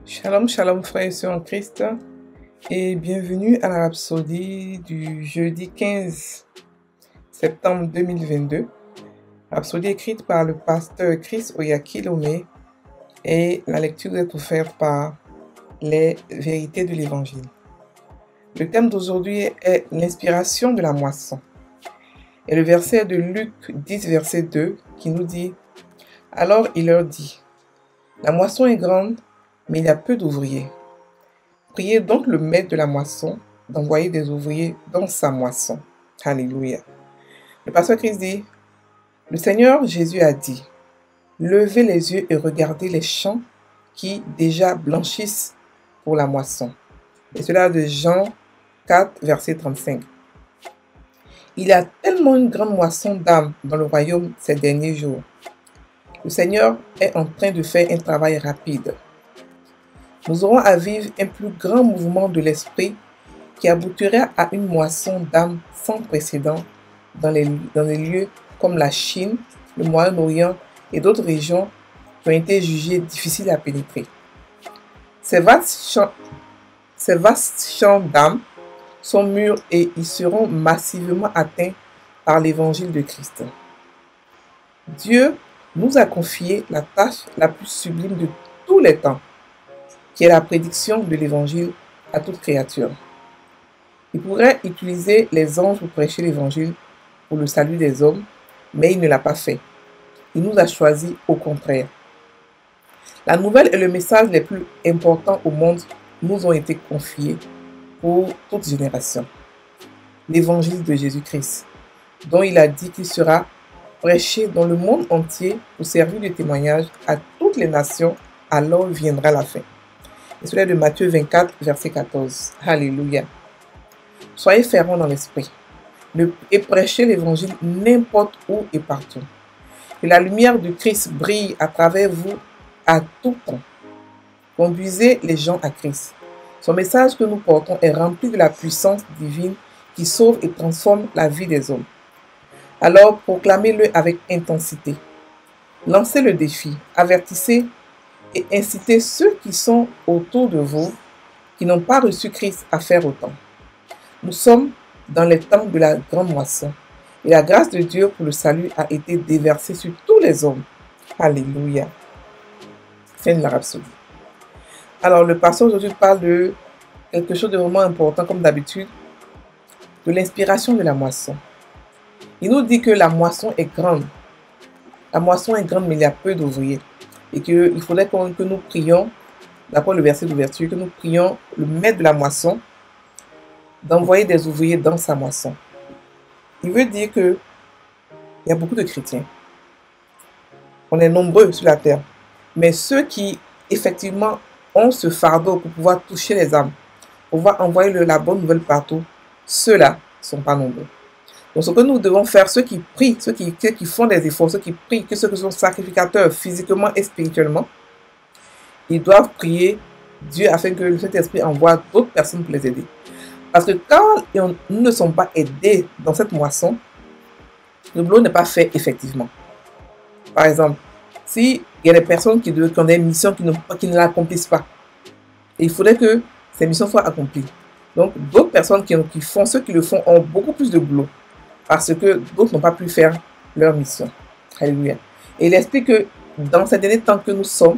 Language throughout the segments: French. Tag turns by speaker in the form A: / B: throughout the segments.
A: Shalom, shalom frères et sœurs en Christ et bienvenue à la Rhapsodie du jeudi 15 septembre 2022. Rhapsodie écrite par le pasteur Chris Oyakilome et la lecture est offerte par les vérités de l'Évangile. Le thème d'aujourd'hui est l'inspiration de la moisson. Et le verset de Luc 10, verset 2 qui nous dit « Alors il leur dit, la moisson est grande, mais il y a peu d'ouvriers. Priez donc le maître de la moisson d'envoyer des ouvriers dans sa moisson. » Alléluia. Le pasteur Christ dit, le Seigneur Jésus a dit, levez les yeux et regardez les champs qui déjà blanchissent pour la moisson. Et cela de Jean 4, verset 35. Il y a tellement une grande moisson d'âmes dans le royaume ces derniers jours. Le Seigneur est en train de faire un travail rapide. Nous aurons à vivre un plus grand mouvement de l'esprit qui aboutira à une moisson d'âmes sans précédent dans les lieux comme la Chine, le Moyen-Orient et d'autres régions qui ont été jugées difficiles à pénétrer. Ces vastes champs d'âmes sont mûrs et ils seront massivement atteints par l'évangile de Christ. Dieu nous a confié la tâche la plus sublime de tous les temps, qui est la prédiction de l'évangile à toute créature. Il pourrait utiliser les anges pour prêcher l'évangile pour le salut des hommes, mais il ne l'a pas fait. Il nous a choisis au contraire. La nouvelle et le message les plus importants au monde nous ont été confiés pour toute génération. L'évangile de Jésus-Christ, dont il a dit qu'il sera prêché dans le monde entier pour servir de témoignage à toutes les nations, alors viendra la fin. Et cela est de Matthieu 24, verset 14. Alléluia. Soyez fervents dans l'esprit et prêchez l'évangile n'importe où et partout. Que la lumière de Christ brille à travers vous à tout temps. Conduisez les gens à Christ. Son message que nous portons est rempli de la puissance divine qui sauve et transforme la vie des hommes. Alors proclamez-le avec intensité. Lancez le défi, avertissez et incitez ceux qui sont autour de vous, qui n'ont pas reçu Christ, à faire autant. Nous sommes dans les temps de la grande moisson, et la grâce de Dieu pour le salut a été déversée sur tous les hommes. Alléluia. Fin de la Rhapsodie. Alors, le pasteur aujourd'hui parle de quelque chose de vraiment important, comme d'habitude, de l'inspiration de la moisson. Il nous dit que la moisson est grande. La moisson est grande, mais il y a peu d'ouvriers. Et qu'il faudrait que nous prions, d'après le verset d'ouverture, que nous prions le maître de la moisson d'envoyer des ouvriers dans sa moisson. Il veut dire qu'il y a beaucoup de chrétiens. On est nombreux sur la terre. Mais ceux qui, effectivement, ont ce fardeau pour pouvoir toucher les âmes, pour pouvoir envoyer la bonne nouvelle partout, ceux-là ne sont pas nombreux. Donc ce que nous devons faire, ceux qui prient, ceux qui font des efforts, ceux qui prient, ceux qui sont sacrificateurs physiquement et spirituellement, ils doivent prier Dieu afin que le Saint-Esprit envoie d'autres personnes pour les aider. Parce que quand nous ne sommes pas aidés dans cette moisson, le boulot n'est pas fait effectivement. Par exemple, s'il y a des personnes qui ont des missions qui ne l'accomplissent pas, et il faudrait que ces missions soient accomplies. Donc d'autres personnes qui font, ceux qui le font ont beaucoup plus de boulot. Parce que d'autres n'ont pas pu faire leur mission. Alléluia. Et il explique que dans ces derniers temps que nous sommes,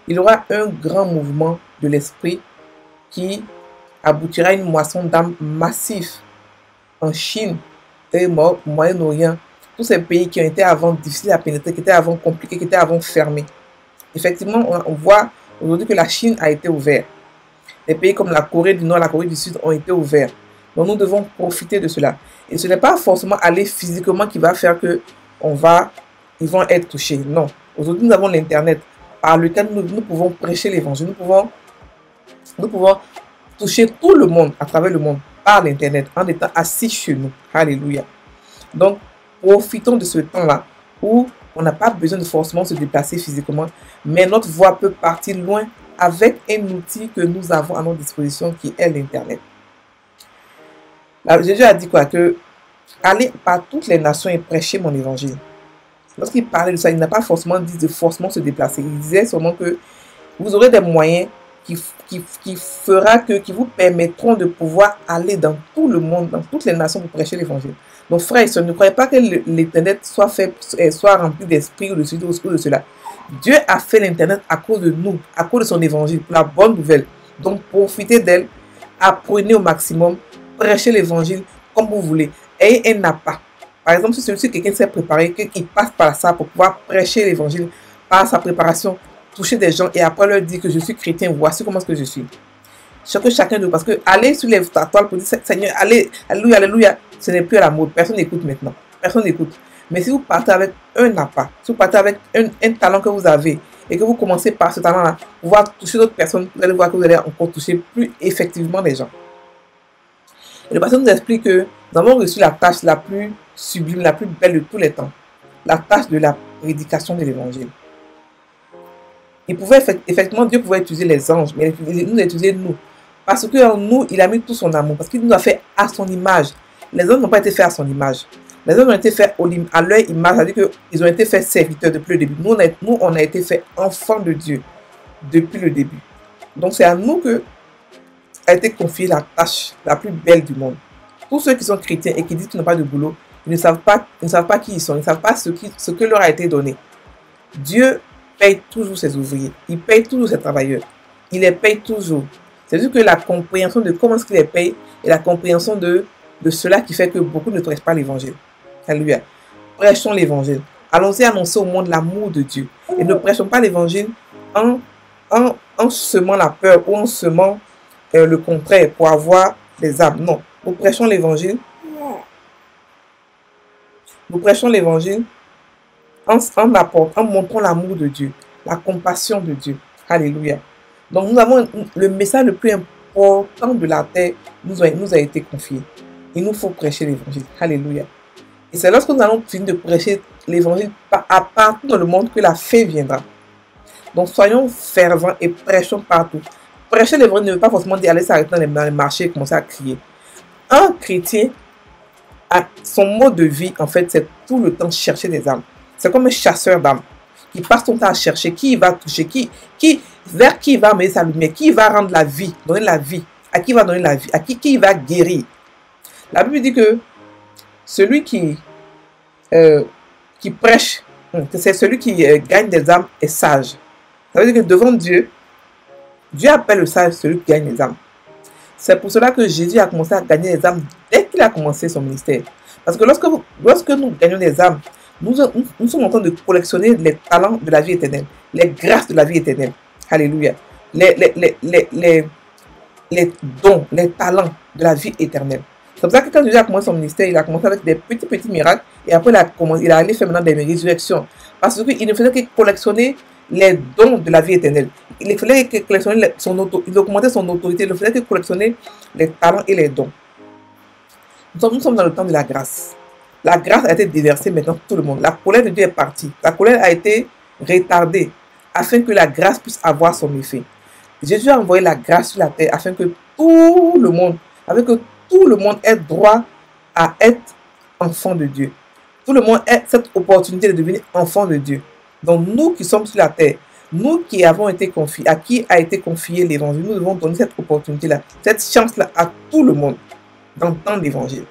A: il y aura un grand mouvement de l'esprit qui aboutira à une moisson d'âmes massive en Chine et au Moyen-Orient. Tous ces pays qui ont été avant difficiles à pénétrer, qui étaient avant compliqués, qui étaient avant fermés. Effectivement, on voit aujourd'hui que la Chine a été ouverte. Les pays comme la Corée du Nord, la Corée du Sud ont été ouverts. Donc nous devons profiter de cela. Et ce n'est pas forcément aller physiquement qui va faire que ils vont être touchés. Non. Aujourd'hui, nous avons l'Internet par lequel nous pouvons prêcher l'évangile. Nous pouvons toucher tout le monde à travers le monde par l'Internet en étant assis chez nous. Alléluia. Donc, profitons de ce temps-là où on n'a pas besoin de forcément se déplacer physiquement, mais notre voix peut partir loin avec un outil que nous avons à notre disposition qui est l'Internet. Jésus a dit quoi? Que aller par toutes les nations et prêcher mon évangile. Lorsqu'il parlait de ça, il n'a pas forcément dit de forcément se déplacer. Il disait seulement que vous aurez des moyens qui fera que, qui vous permettront de pouvoir aller dans tout le monde, dans toutes les nations pour prêcher l'évangile. Donc, frères et sœurs, ne croyez pas que l'Internet soit rempli d'esprit ou de ceci ou de cela. Dieu a fait l'Internet à cause de nous, à cause de son évangile, pour la bonne nouvelle. Donc, profitez d'elle, apprenez au maximum, prêchez l'évangile comme vous voulez. Ayez un appât. Par exemple, si quelqu'un s'est préparé, qu'il passe par ça pour pouvoir prêcher l'évangile par sa préparation, toucher des gens et après leur dire que je suis chrétien, voici comment est-ce que je suis. Chacun de vous, parce que aller sur les toiles pour dire Seigneur, allez, alléluia, alléluia, ce n'est plus à la mode. Personne n'écoute maintenant. Personne n'écoute. Mais si vous partez avec un appât, si vous partez avec un talent que vous avez et que vous commencez par ce talent-là, pouvoir toucher d'autres personnes, vous allez voir que vous allez encore toucher plus effectivement les gens. Et le pasteur nous explique que nous avons reçu la tâche la plus sublime, la plus belle de tous les temps. La tâche de la prédication de l'évangile. Il pouvait, effectivement, Dieu pouvait utiliser les anges, mais il nous a utilisé nous. Parce qu'en nous, il a mis tout son amour. Parce qu'il nous a fait à son image. Les anges n'ont pas été faits à son image. Les anges ont été faits à leur image. C'est-à-dire qu'ils ont été faits serviteurs depuis le début. Nous, on a été faits enfants de Dieu depuis le début. Donc, c'est à nous que a été confiée la tâche la plus belle du monde. Tous ceux qui sont chrétiens et qui disent qu'ils n'ont pas de boulot, ils ne savent pas qui ils sont. Ils ne savent pas ce que leur a été donné. Dieu paye toujours ses ouvriers. Il paye toujours ses travailleurs. Il les paye toujours. C'est juste que la compréhension de comment est-ce qu'il les paye et la compréhension de cela qui fait que beaucoup ne prêchent pas l'évangile. Alléluia. Prêchons l'évangile. Allons-y annoncer au monde l'amour de Dieu. Et ne prêchons pas l'évangile en semant la peur ou en semant le contraire pour avoir des âmes. Non. Nous prêchons l'évangile. Nous prêchons l'évangile en montrant l'amour de Dieu, la compassion de Dieu. Alléluia. Donc nous avons le message le plus important de la terre nous a été confié. Il nous faut prêcher l'évangile. Alléluia. Et c'est lorsque nous allons finir de prêcher l'évangile à partout dans le monde que la fin viendra. Donc soyons fervents et prêchons partout. Prêcher l'évangile ne veut pas forcément dire aller s'arrêter dans les marchés et commencer à crier. Un chrétien, son mode de vie, en fait, c'est tout le temps chercher des âmes. C'est comme un chasseur d'âmes qui passe son temps à chercher qui il va toucher, vers qui il va amener sa lumière, qui il va rendre la vie, donner la vie, à qui il va donner la vie, à qui il va guérir. La Bible dit que celui qui prêche, c'est celui qui gagne des âmes est sage. Ça veut dire que devant Dieu, Dieu appelle le sage celui qui gagne les âmes. C'est pour cela que Jésus a commencé à gagner les âmes dès qu'il a commencé son ministère. Parce que lorsque nous gagnons des âmes, nous sommes en train de collectionner les talents de la vie éternelle, les grâces de la vie éternelle. Alléluia. Les dons, les talents de la vie éternelle. C'est pour ça que quand Jésus a commencé son ministère, il a commencé avec des petits miracles et après il a allé faire maintenant des résurrections. Parce qu'il ne faisait que collectionner les dons de la vie éternelle. Il fallait que collectionner il augmentait son autorité, il fallait que collectionner les talents et les dons. Nous sommes dans le temps de la grâce. La grâce a été déversée maintenant sur tout le monde. La colère de Dieu est partie. La colère a été retardée afin que la grâce puisse avoir son effet. Jésus a envoyé la grâce sur la terre afin que tout le monde ait droit à être enfant de Dieu. Tout le monde ait cette opportunité de devenir enfant de Dieu. Donc nous qui sommes sur la terre, nous qui avons été confiés, à qui a été confié l'évangile, nous devons donner cette opportunité-là, cette chance-là à tout le monde d'entendre l'évangile.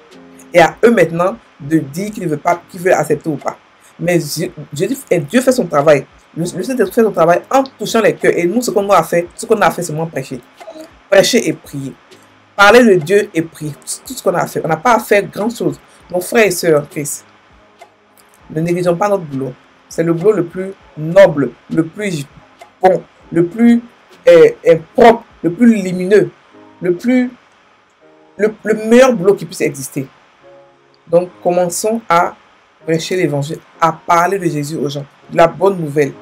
A: Et à eux maintenant de dire qu'ils veulent accepter ou pas. Mais Dieu fait son travail. Le Saint-Esprit fait son travail en touchant les cœurs. Et nous, ce qu'on a fait, c'est seulement prêcher. Prêcher et prier. Parler de Dieu et prier. Tout ce qu'on a fait. On n'a pas à faire grand chose. Nos frères et sœurs, Christ, ne négligeons pas notre boulot. C'est le boulot le plus noble, le plus bon, le plus propre, le plus lumineux, le meilleur boulot qui puisse exister. Donc, commençons à prêcher l'évangile, à parler de Jésus aux gens, de la bonne nouvelle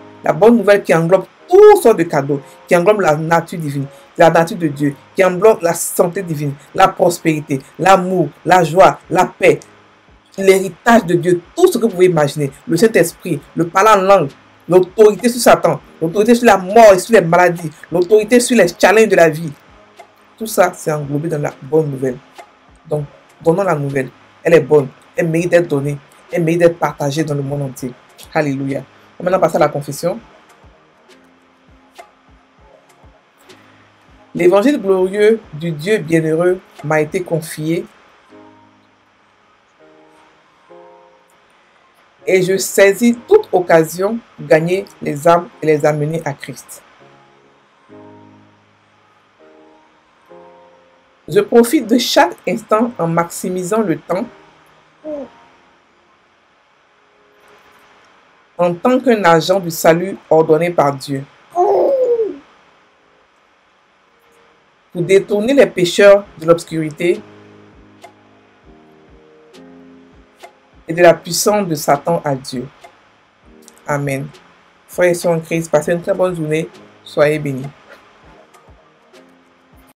A: qui englobe toutes sortes de cadeaux, qui englobe la nature divine, la nature de Dieu, qui englobe la santé divine, la prospérité, l'amour, la joie, la paix, l'héritage de Dieu, tout ce que vous pouvez imaginer, le Saint-Esprit, le parler en langue, l'autorité sur Satan, l'autorité sur la mort et sur les maladies, l'autorité sur les challenges de la vie. Tout ça, c'est englobé dans la bonne nouvelle. Donc, donnons la nouvelle. Elle est bonne. Elle mérite d'être donnée. Elle mérite d'être partagée dans le monde entier. Alléluia. On va maintenant passer à la confession. L'évangile glorieux du Dieu bienheureux m'a été confié et je saisis toute occasion pour gagner les âmes et les amener à Christ. Je profite de chaque instant en maximisant le temps en tant qu'un agent du salut ordonné par Dieu. Pour détourner les pécheurs de l'obscurité et de la puissance de Satan à Dieu. Amen. Frères et sœurs en Christ, passez une très bonne journée. Soyez bénis.